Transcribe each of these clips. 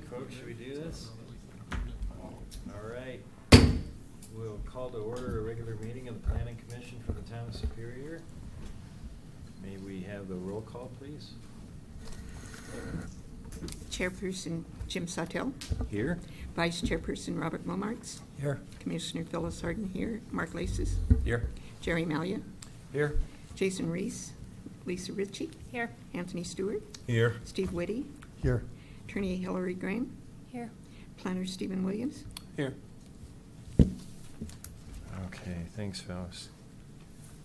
folks, should we do this? All right. We'll call to order a regular meeting of the Planning Commission for the Town of Superior. May we have the roll call, please? Chairperson Jim Sawtelle. Here. Vice Chairperson Robert Momarts. Here. Commissioner Phyllis Harden here. Mark Laces. Here. Jerry Malia. Here. Jason Reese. Lisa Ritchie. Here. Anthony Stewart. Here. Steve Whitty. Here. Attorney Hillary Graham. Here. Planner Stephen Williams. Here. Okay, thanks, Phyllis.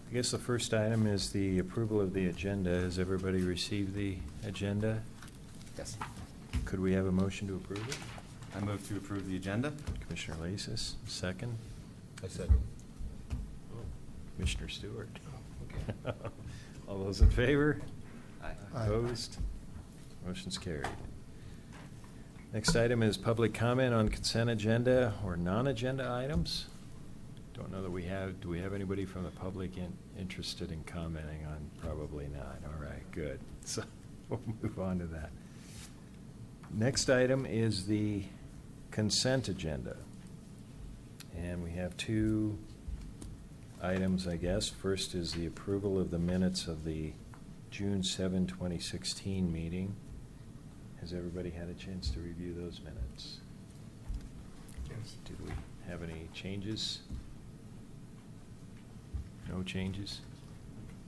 I guess the first item is the approval of the agenda. Has everybody received the agenda? Yes. Could we have a motion to approve it? I move to approve the agenda. Commissioner Lasis, second. I said. Commissioner Stewart. All those in favor? Aye. Opposed? Motion's carried. Next item is public comment on consent agenda or non-agenda items. Don't know that we have, do we have anybody from the public interested in commenting on? Probably not. All right, good. So we'll move on to that. Next item is the consent agenda. And we have two items, I guess. First is the approval of the minutes of the June 7, 2016 meeting. Has everybody had a chance to review those minutes? Yes. Did we have any changes? No changes?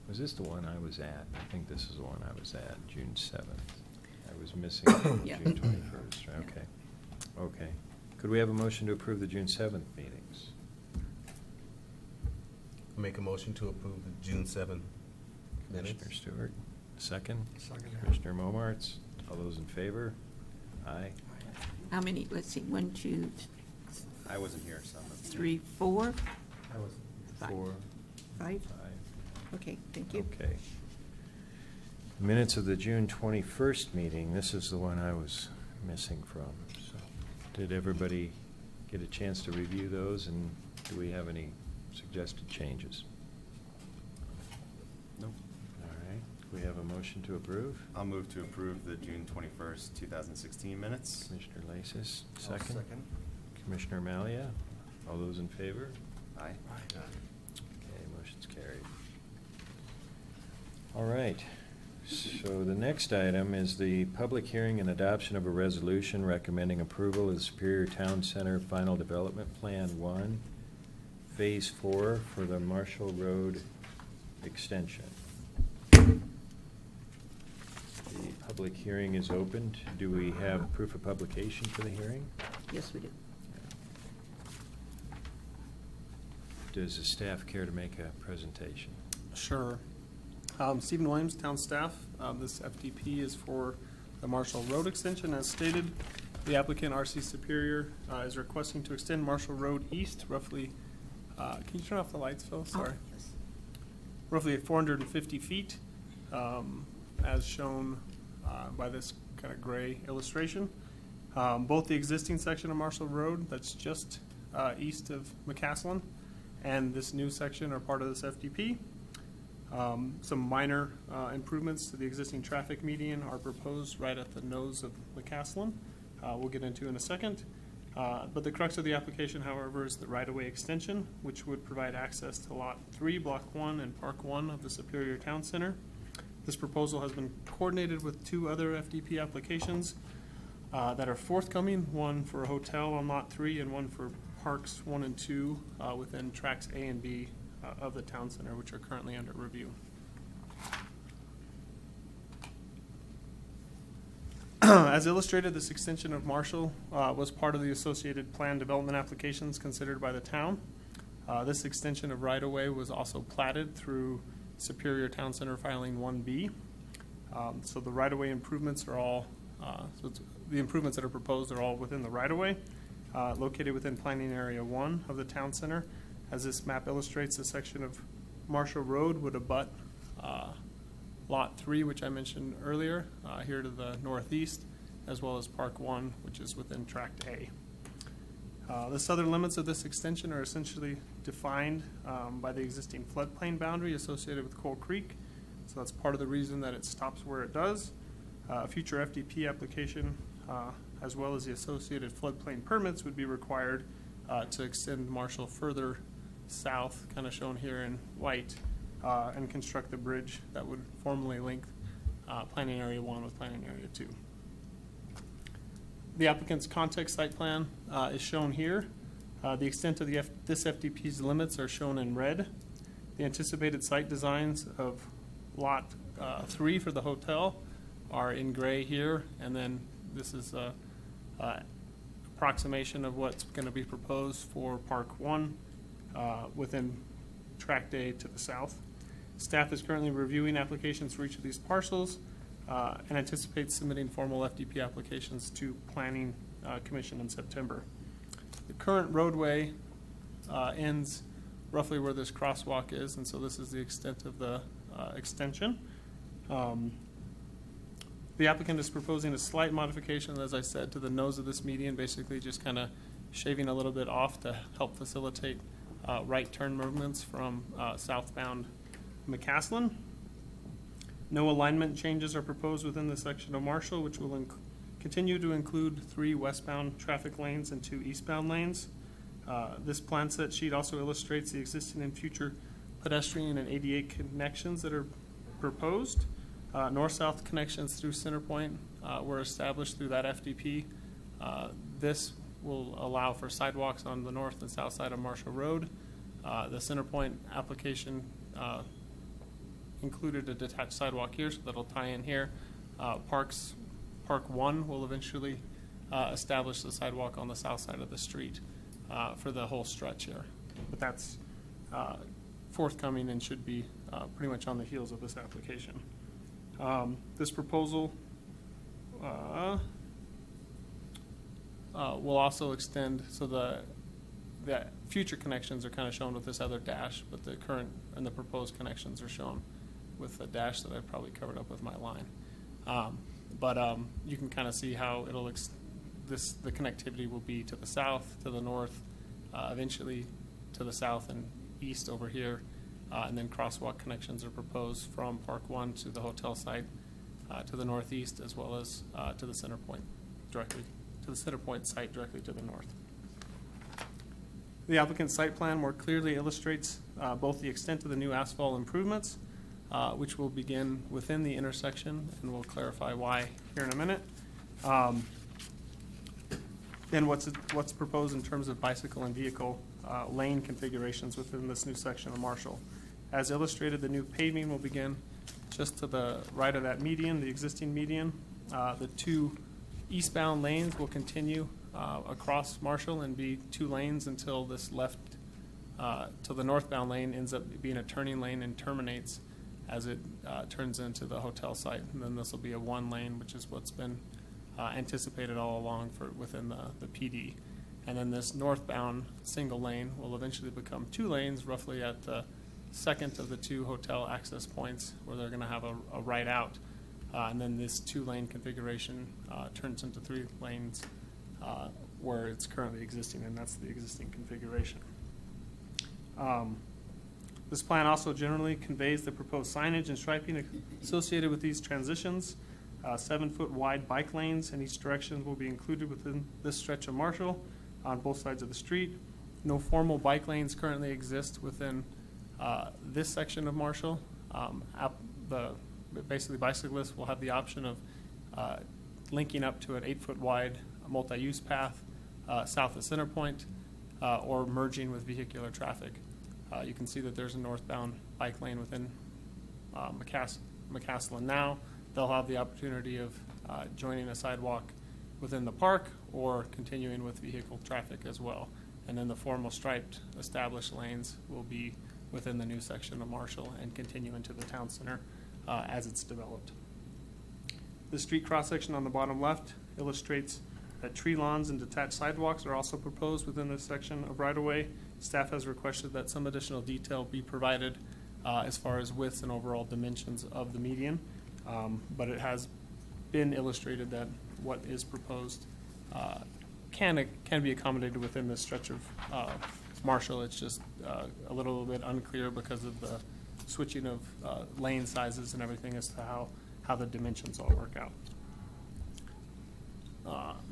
Was this the one I was at? I think this is the one I was at, June 7th. I was missing Yeah. June 21st. Okay. Okay. Could we have a motion to approve the June 7th meetings? Make a motion to approve the June 7 minutes. Commissioner Stewart, second. Second. Commissioner Momarts, all those in favor? Aye. How many? Let's see. 1, 2, I wasn't here, so. 3, 4, I was. 4, 5. 5. Okay, thank you. Okay. Minutes of the June 21st meeting. This is the one I was missing from. So, did everybody get a chance to review those, and do we have any suggested changes? Nope. All right. We have a motion to approve. I'll move to approve the June 21st, 2016 minutes. Commissioner Lasis, I'll second. Commissioner Malia, all those in favor? Aye. Okay, motion's carried. All right. So the next item is the public hearing and adoption of a resolution recommending approval of the Superior Town Center Final Development Plan 1, Phase 4 for the Marshall Road extension. The public hearing is opened. Do we have proof of publication for the hearing? Yes, we do. Does the staff care to make a presentation? Sure. Stephen Williams, town staff. This FDP is for the Marshall Road extension. As stated, the applicant, RC Superior, is requesting to extend Marshall Road east roughly, can you turn off the lights, Phil? Sorry. Oh, yes. Roughly 450 feet, as shown by this kind of gray illustration. Both the existing section of Marshall Road that's just east of McCaslin and this new section are part of this FDP. Some minor improvements to the existing traffic median are proposed right at the nose of McCaslin. We'll get into in a second. But the crux of the application, however, is the right-of-way extension, which would provide access to Lot 3, Block 1, and Park 1 of the Superior Town Center. This proposal has been coordinated with two other FDP applications that are forthcoming, one for a hotel on Lot 3 and one for Parks 1 and 2 within Tracks A and B of the Town Center, which are currently under review. As illustrated, this extension of Marshall was part of the associated plan development applications considered by the town. This extension of right-of-way was also platted through Superior Town Center Filing 1B. So the right-of-way improvements are all, the improvements that are proposed are all within the right-of-way, located within Planning Area 1 of the Town Center. As this map illustrates, the section of Marshall Road would abut Lot 3, which I mentioned earlier, here to the northeast, as well as Park 1, which is within Tract A. The southern limits of this extension are essentially defined by the existing floodplain boundary associated with Coal Creek, so that's part of the reason that it stops where it does. A future FDP application as well as the associated floodplain permits, would be required to extend Marshall further south, kind of shown here in white, and construct the bridge that would formally link Planning Area 1 with Planning Area 2. The applicant's context site plan is shown here. The extent of this FDP's limits are shown in red. The anticipated site designs of Lot 3 for the hotel are in gray here, and then this is a approximation of what's going to be proposed for Park 1 within Tract A to the south. Staff is currently reviewing applications for each of these parcels and anticipates submitting formal FDP applications to Planning Commission in September. The current roadway ends roughly where this crosswalk is, and so this is the extent of the extension. The applicant is proposing a slight modification, as I said, to the nose of this median, basically just kind of shaving a little bit off to help facilitate right turn movements from southbound McCaslin. No alignment changes are proposed within the section of Marshall, which will continue to include 3 westbound traffic lanes and 2 eastbound lanes. This plan set sheet also illustrates the existing and future pedestrian and ADA connections that are proposed. North-south connections through Centerpoint were established through that FDP. This will allow for sidewalks on the north and south side of Marshall Road. The Centerpoint application included a detached sidewalk here, so that'll tie in here. Park 1 will eventually establish the sidewalk on the south side of the street for the whole stretch here. But that's forthcoming and should be pretty much on the heels of this application. This proposal will also extend, so the future connections are kind of shown with this other dash, but the current and the proposed connections are shown with a dash that I've probably covered up with my line. But you can kind of see how it'll the connectivity will be to the south, to the north, eventually to the south and east over here, and then crosswalk connections are proposed from Park 1 to the hotel site to the northeast, as well as to the Centerpoint site directly to the north. The applicant's site plan more clearly illustrates both the extent of the new asphalt improvements, which will begin within the intersection, and we'll clarify why here in a minute. Then what's proposed in terms of bicycle and vehicle lane configurations within this new section of Marshall. As illustrated, the new paving will begin just to the right of that median, the existing median. The 2 eastbound lanes will continue across Marshall and be 2 lanes until this left to the northbound lane ends up being a turning lane and terminates as it turns into the hotel site. And then this will be a 1 lane, which is what's been anticipated all along for within the PD. And then this northbound single lane will eventually become 2 lanes, roughly at the second of the 2 hotel access points, where they're going to have a right out. And then this 2-lane configuration turns into 3 lanes where it's currently existing, and that's the existing configuration. This plan also generally conveys the proposed signage and striping associated with these transitions. 7-foot wide bike lanes in each direction will be included within this stretch of Marshall on both sides of the street. No formal bike lanes currently exist within this section of Marshall. Basically, bicyclists will have the option of linking up to an 8-foot wide multi-use path south of Centerpoint or merging with vehicular traffic. You can see that there's a northbound bike lane within McCaslin now. They'll have the opportunity of joining a sidewalk within the park or continuing with vehicle traffic as well. And then the formal striped established lanes will be within the new section of Marshall and continue into the town center as it's developed. The street cross-section on the bottom left illustrates that tree lawns and detached sidewalks are also proposed within this section of right-of-way. Staff has requested that some additional detail be provided as far as widths and overall dimensions of the median, but it has been illustrated that what is proposed can be accommodated within this stretch of Marshall. It's just a little bit unclear because of the switching of lane sizes and everything as to how the dimensions all work out.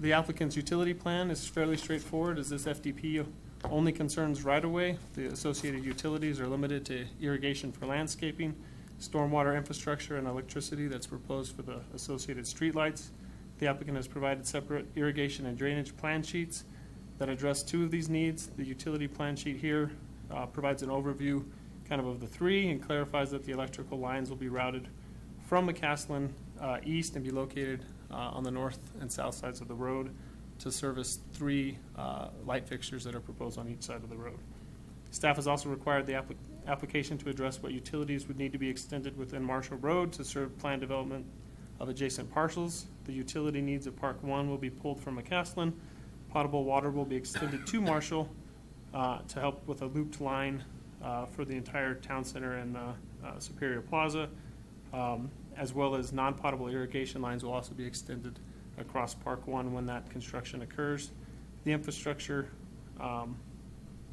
The applicant's utility plan is fairly straightforward, as this FDP only concerns right-of-way. The associated utilities are limited to irrigation for landscaping, stormwater infrastructure, and electricity that's proposed for the associated streetlights. The applicant has provided separate irrigation and drainage plan sheets that address two of these needs. The utility plan sheet here provides an overview kind of the three and clarifies that the electrical lines will be routed from McCaslin east and be located on the north and south sides of the road to service three light fixtures that are proposed on each side of the road. Staff has also required the application to address what utilities would need to be extended within Marshall Road to serve planned development of adjacent parcels. The utility needs of Park 1 will be pulled from McCaslin. Potable water will be extended to Marshall to help with a looped line for the entire town center and Superior Plaza, as well as non-potable irrigation lines will also be extended across Park 1 when that construction occurs. The infrastructure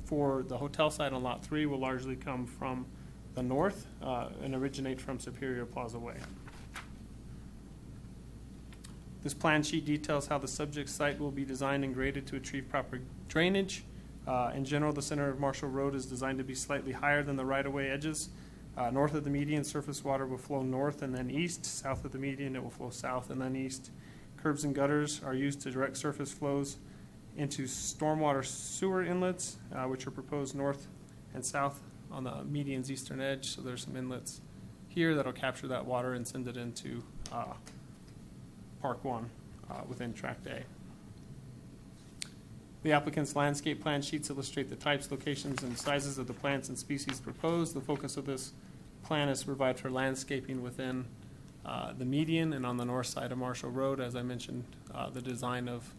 for the hotel site on Lot 3 will largely come from the north and originate from Superior Plaza Way. This plan sheet details how the subject site will be designed and graded to achieve proper drainage. In general, the center of Marshall Road is designed to be slightly higher than the right-of-way edges. North of the median, surface water will flow north and then east. South of the median, it will flow south and then east. Curbs and gutters are used to direct surface flows into stormwater sewer inlets, which are proposed north and south on the median's eastern edge. So there's some inlets here that'll capture that water and send it into Park 1 within Tract A. The applicant's landscape plan sheets illustrate the types, locations, and sizes of the plants and species proposed. The focus of this plan is to provide for landscaping within the median and on the north side of Marshall Road. As I mentioned, the design of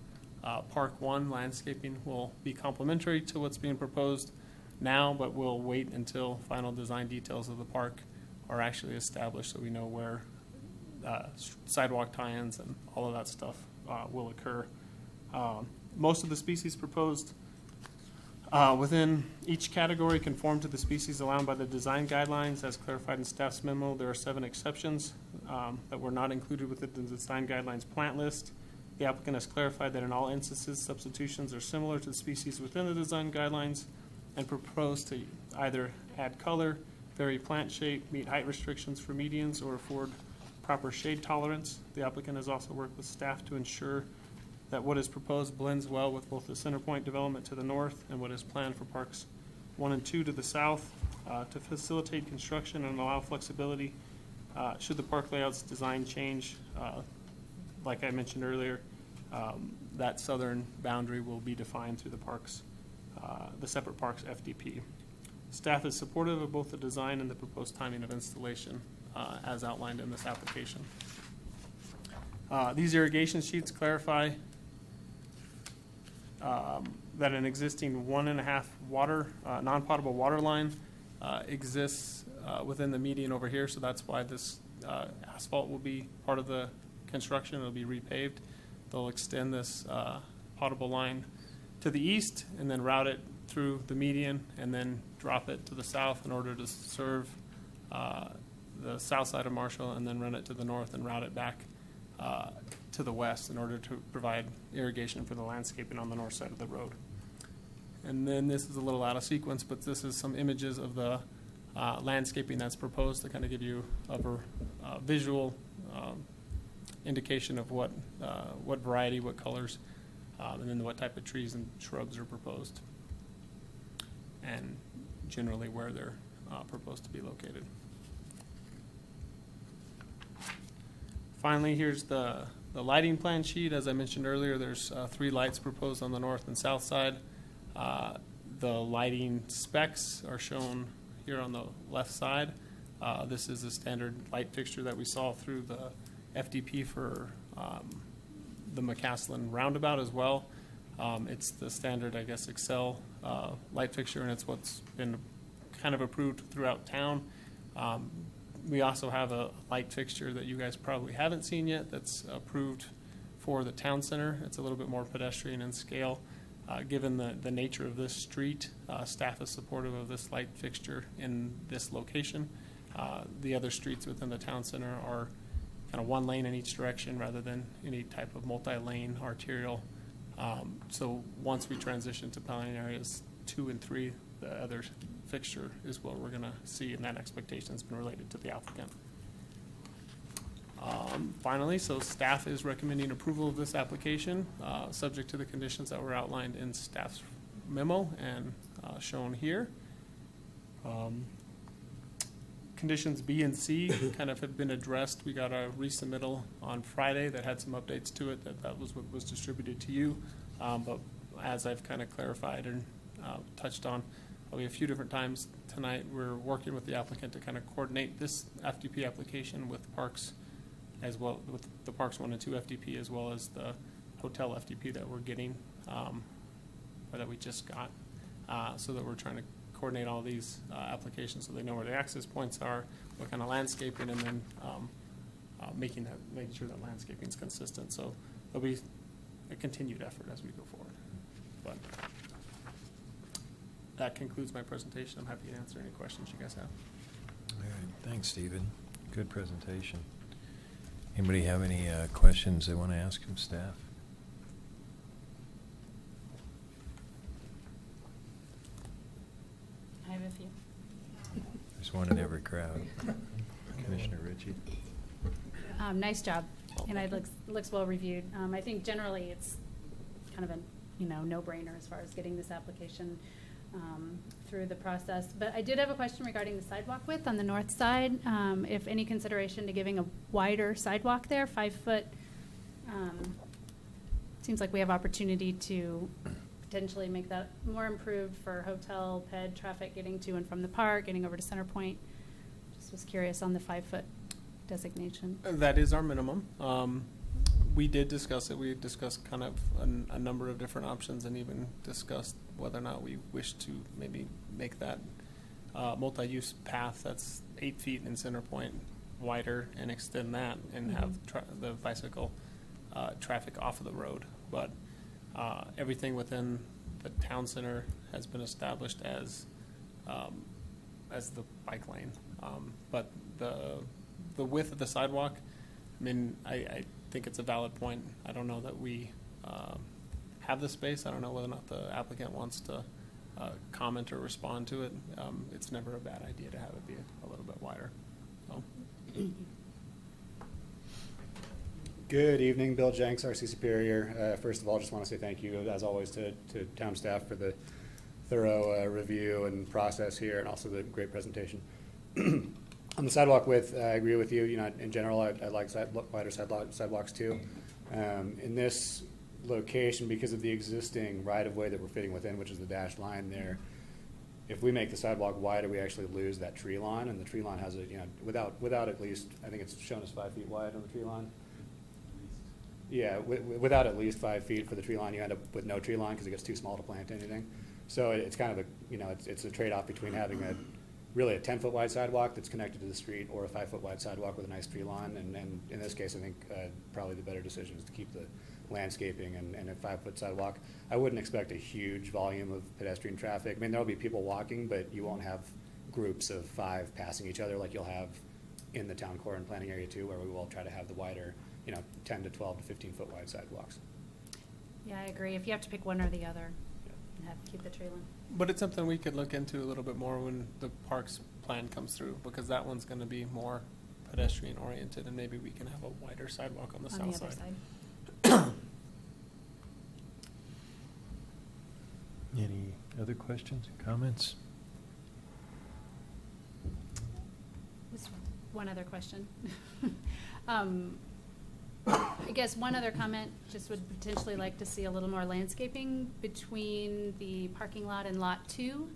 Park 1 landscaping will be complementary to what's being proposed now, but we'll wait until final design details of the park are actually established so we know where sidewalk tie-ins and all of that stuff will occur. Most of the species proposed within each category conform to the species allowed by the design guidelines. As clarified in staff's memo, there are 7 exceptions that were not included within the design guidelines plant list. The applicant has clarified that in all instances, substitutions are similar to the species within the design guidelines and proposed to either add color, vary plant shape, meet height restrictions for medians, or afford proper shade tolerance. The applicant has also worked with staff to ensure that what is proposed blends well with both the CenterPoint development to the north and what is planned for Parks 1 and 2 to the south to facilitate construction and allow flexibility. Should the park layout's design change, like I mentioned earlier, that southern boundary will be defined through the parks, the separate parks FDP. Staff is supportive of both the design and the proposed timing of installation as outlined in this application. These irrigation sheets clarify that an existing 1.5 water, non-potable water line exists within the median over here, so that's why this asphalt will be part of the construction. It'll be repaved. They'll extend this potable line to the east and then route it through the median and then drop it to the south in order to serve the south side of Marshall, and then run it to the north and route it back to the west in order to provide irrigation for the landscaping on the north side of the road. And then this is a little out of sequence, but this is some images of the landscaping that's proposed to kind of give you a visual indication of what variety, what colors, and then what type of trees and shrubs are proposed, and generally where they're proposed to be located. Finally, here's the lighting plan sheet. As I mentioned earlier, there's 3 lights proposed on the north and south side. The lighting specs are shown here on the left side. This is a standard light fixture that we saw through the FDP for the McCaslin roundabout as well. It's the standard, I guess, Excel light fixture, and it's what's been kind of approved throughout town. We also have a light fixture that you guys probably haven't seen yet that's approved for the town center. It's a little bit more pedestrian in scale. Given the nature of this street, staff is supportive of this light fixture in this location. The other streets within the town center are kind of one lane in each direction rather than any type of multi-lane arterial. So once we transition to planning areas 2 and 3, the other fixture is what we're going to see, and that expectation has been related to the applicant. Finally, so staff is recommending approval of this application, subject to the conditions that were outlined in staff's memo and shown here. Conditions B and C kind of have been addressed. We got a resubmittal on Friday that had some updates to it. That was what was distributed to you. But as I've kind of clarified and touched on probably a few different times tonight, we're working with the applicant to kind of coordinate this FDP application with Parks, as well with the Parks 1 and 2 FDP, as well as the hotel FDP that we're getting, or that we just got, so that we're trying to coordinate all these applications so they know where the access points are, what kind of landscaping, and then making sure that landscaping is consistent. So there'll be a continued effort as we go forward. But that concludes my presentation. I'm happy to answer any questions you guys have. All right, thanks, Stephen. Good presentation. Anybody have any questions they want to ask of staff? I have a few. There's one in every crowd. Commissioner Ritchie. Nice job, and it looks well reviewed. I think generally it's kind of a no-brainer as far as getting this application through the process. But I did have a question regarding the sidewalk width on the north side. If any consideration to giving a wider sidewalk there, 5 foot. Seems like we have opportunity to potentially make that more improved for hotel, ped traffic getting to and from the park, getting over to Center Point. Just was curious on the 5 foot designation. That is our minimum. We did discuss it. We discussed kind of a number of different options, and even discussed whether or not we wish to maybe make that multi-use path that's 8 feet in Center Point wider and extend that and have the bicycle traffic off of the road. But everything within the town center has been established as the bike lane. But the width of the sidewalk, I mean, I think it's a valid point. I don't know that we have the space. I don't know whether or not the applicant wants to comment or respond to it. It's never a bad idea to have it be a little bit wider. So. Good evening, Bill Jenks, RC Superior. First of all, just want to say thank you, as always, to town staff for the thorough review and process here, and also the great presentation. On the sidewalk width, I agree with you. You know, in general, I like wider sidewalks too. In this location, because of the existing right-of-way that we're fitting within, which is the dashed line there, if we make the sidewalk wider, we actually lose that tree line, and the tree line has a, you know, without at least, I think it's shown as 5 feet wide on the tree line. Yeah, without at least 5 feet for the tree line, you end up with no tree line because it gets too small to plant anything. So it's kind of a, you know, it's a trade-off between having really a 10-foot wide sidewalk that's connected to the street, or a 5-foot wide sidewalk with a nice tree line. And in this case, I think probably the better decision is to keep the landscaping and a 5-foot sidewalk. I wouldn't expect a huge volume of pedestrian traffic. I mean, there'll be people walking, but you won't have groups of 5 passing each other like you'll have in the town core and planning area 2, where we will try to have the wider, you know, 10 to 12 to 15-foot wide sidewalks. Yeah, I agree. If you have to pick one or the other, you have to keep the tree line. But it's something we could look into a little bit more when the parks plan comes through, because that one's going to be more pedestrian oriented, and maybe we can have a wider sidewalk on the south other side. Any other questions, comments? Just one other question. I guess one other comment, just would potentially like to see a little more landscaping between the parking lot and Lot 2.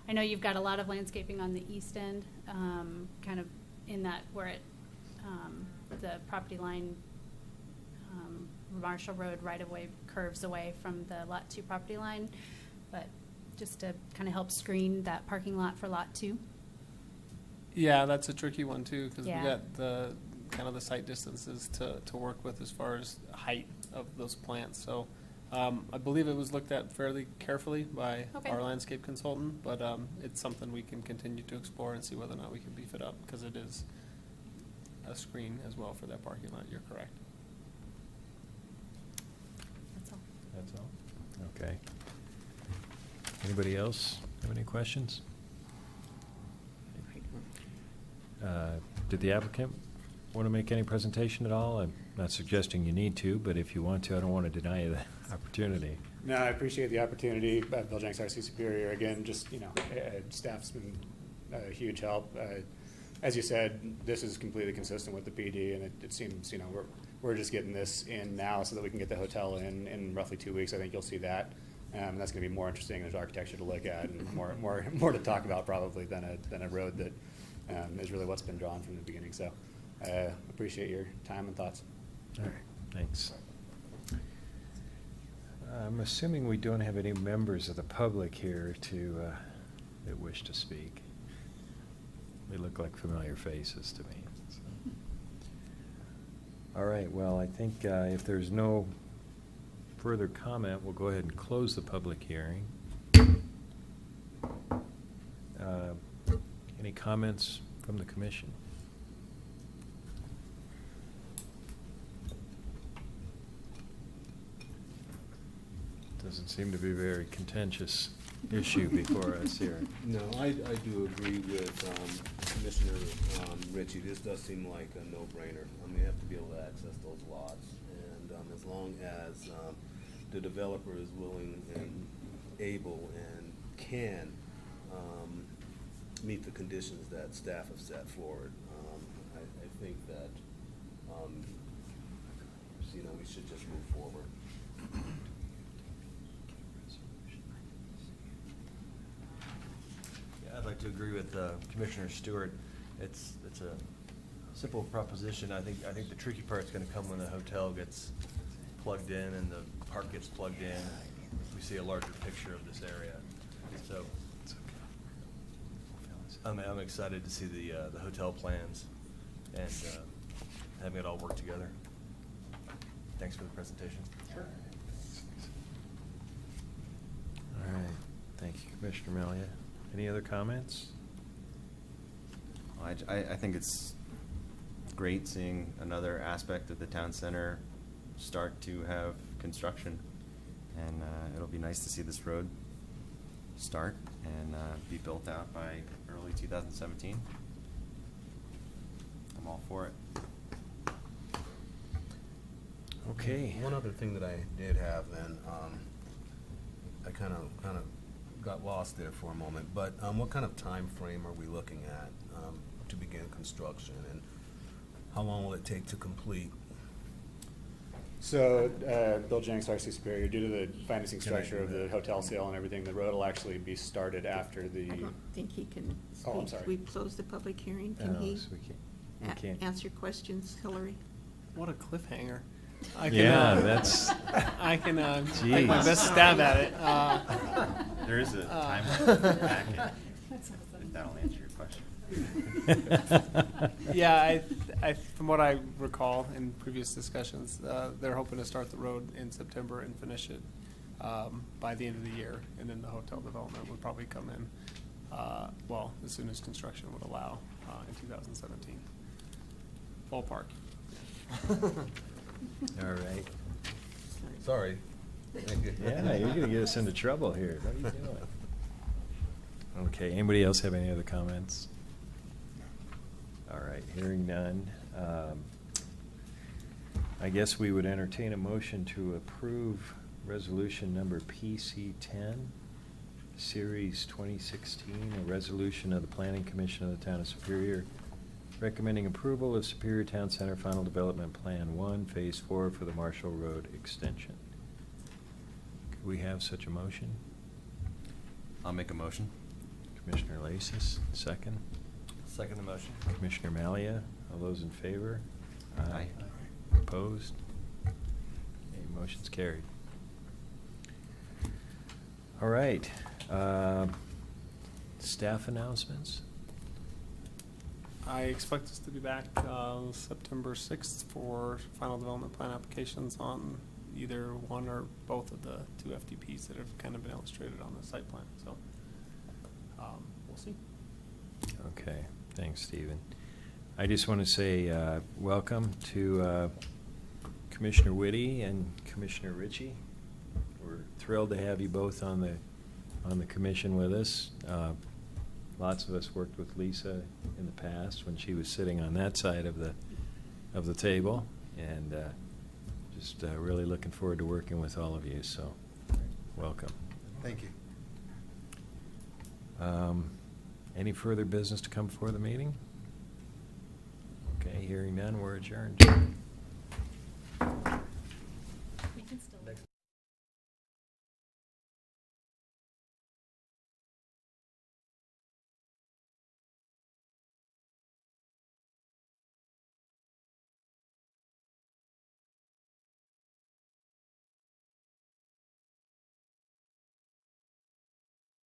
I know you've got a lot of landscaping on the east end, kind of in that where it, the property line, Marshall Road right-of-way curves away from the Lot 2 property line, but just to kind of help screen that parking lot for Lot 2. Yeah, that's a tricky one too, because Yeah. we got the kind of the site distances to work with as far as height of those plants. So I believe it was looked at fairly carefully by Okay. our landscape consultant, but it's something we can continue to explore and see whether or not we can beef it up, because it is a screen as well for that parking lot, you're correct. That's all. That's all? Okay. Anybody else have any questions? Did the applicant want to make any presentation at all? I'm not suggesting you need to, but if you want to, I don't want to deny you the opportunity. No, I appreciate the opportunity. Bill Jenks, RC Superior, again, just, staff's been a huge help. As you said, this is completely consistent with the PD, and it seems, we're just getting this in now so that we can get the hotel in roughly 2 weeks. I think you'll see that. That's going to be more interesting. There's architecture to look at and more to talk about probably than a road that is really what's been drawn from the beginning. So appreciate your time and thoughts. All right, thanks. I'm assuming we don't have any members of the public here that wish to speak. They look like familiar faces to me. So. All right, well, I think if there's no further comment, we'll go ahead and close the public hearing. Any comments from the commission? Doesn't seem to be a very contentious issue before us here. No, I do agree with Commissioner Ritchie. This does seem like a no-brainer. They have to be able to access those lots. And as long as the developer is willing and able and can meet the conditions that staff have set forward, I think that, we should just move forward. Yeah, I'd like to agree with Commissioner Stewart. It's a simple proposition. I think the tricky part's going to come when the hotel gets plugged in and the park gets plugged in. We see a larger picture of this area. So I'm excited to see the hotel plans and having it all work together. Thanks for the presentation. Sure. All right, thank you, Commissioner Malia. Any other comments? I think it's great seeing another aspect of the town center start to have construction, and it'll be nice to see this road start and be built out by early 2017. I'm all for it. Okay. One other thing that I did have then, I kind of got lost there for a moment, but what kind of time frame are we looking at to begin construction, and how long will it take to complete? So, Bill Jenks, RC Superior, due to the financing Can I structure do of the that? hotel sale and everything, the road will actually be started after the. I don't think he can speak. Oh, I'm sorry. We've closed the public hearing. Can Oh, he so we can't. answer questions, Hillary? What a cliffhanger. Yeah, that's. I can take my Jeez. best stab at it. There is a time packet, if that'll answer your question. Yeah, from what I recall in previous discussions, they're hoping to start the road in September and finish it by the end of the year, and then the hotel development would probably come in, as soon as construction would allow, in 2017. Ballpark. All right. Sorry. Thank you. Yeah, you're gonna get us into trouble here. What are you doing? Okay, anybody else have any other comments? All right, hearing none. I guess we would entertain a motion to approve resolution number PC 10, Series 2016, a resolution of the Planning Commission of the Town of Superior recommending approval of Superior Town Center Final Development Plan 1, Phase 4 for the Marshall Road Extension. Could we have such a motion? I'll make a motion. Commissioner Lasis, second. Second the motion. Commissioner Malia, all those in favor? Aye. Opposed? Okay, motion's carried. All right. Staff announcements? I expect us to be back September 6th for final development plan applications on either one or both of the two FDPs that have kind of been illustrated on the site plan. So we'll see. Okay, thanks, Stephen. I just want to say welcome to Commissioner Whitty and Commissioner Ritchie. We're thrilled to have you both on the commission with us. Lots of us worked with Lisa in the past when she was sitting on that side of the table, and just really looking forward to working with all of you. So, welcome. Thank you. Any further business to come before the meeting? Okay, hearing none, we're adjourned. We can still.